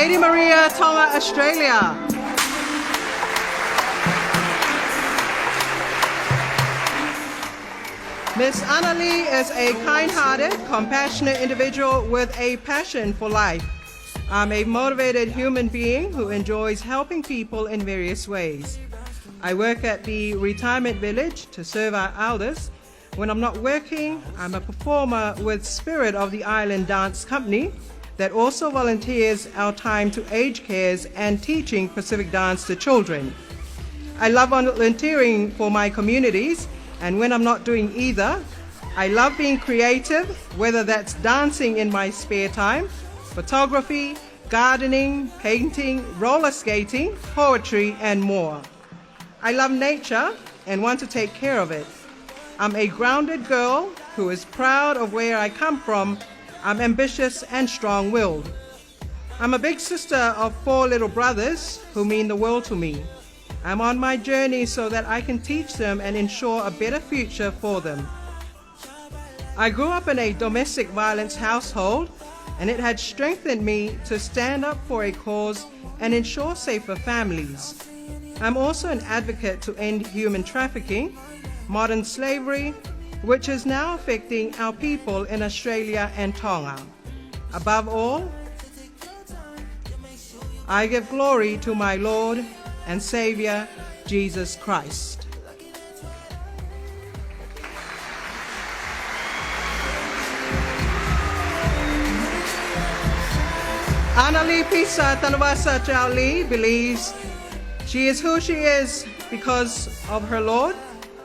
Lady Maria, Tonga, Australia. Miss Annalie is a kind-hearted, compassionate individual with a passion for life. I'm a motivated human being who enjoys helping people in various ways. I work at the retirement village to serve our elders. When I'm not working, I'm a performer with Spirit of the Island Dance Company that also volunteers our time to aged cares and teaching Pacific dance to children. I love volunteering for my communities, and when I'm not doing either, I love being creative, whether that's dancing in my spare time, photography, gardening, painting, roller skating, poetry, and more. I love nature and want to take care of it. I'm a grounded girl who is proud of where I come from. I'm ambitious and strong-willed. I'm a big sister of 4 little brothers who mean the world to me. I'm on my journey so that I can teach them and ensure a better future for them. I grew up in a domestic violence household, and it had strengthened me to stand up for a cause and ensure safer families. I'm also an advocate to end human trafficking, modern slavery, which is now affecting our people in Australia and Tonga. Above all, I give glory to my Lord and Savior, Jesus Christ. Annalie Pisa Tanawasa Chao believes she is who she is because of her Lord,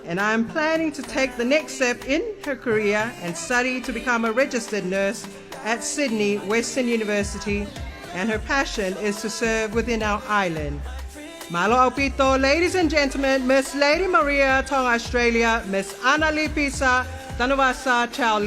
and I am planning to take the next step in her career and study to become a registered nurse at Sydney Western University, and her passion is to serve within our island. Malo Aupito, ladies and gentlemen, Miss Lady Maria, Tonga, Australia, Miss Annalie Pisa Tanawasa Chao.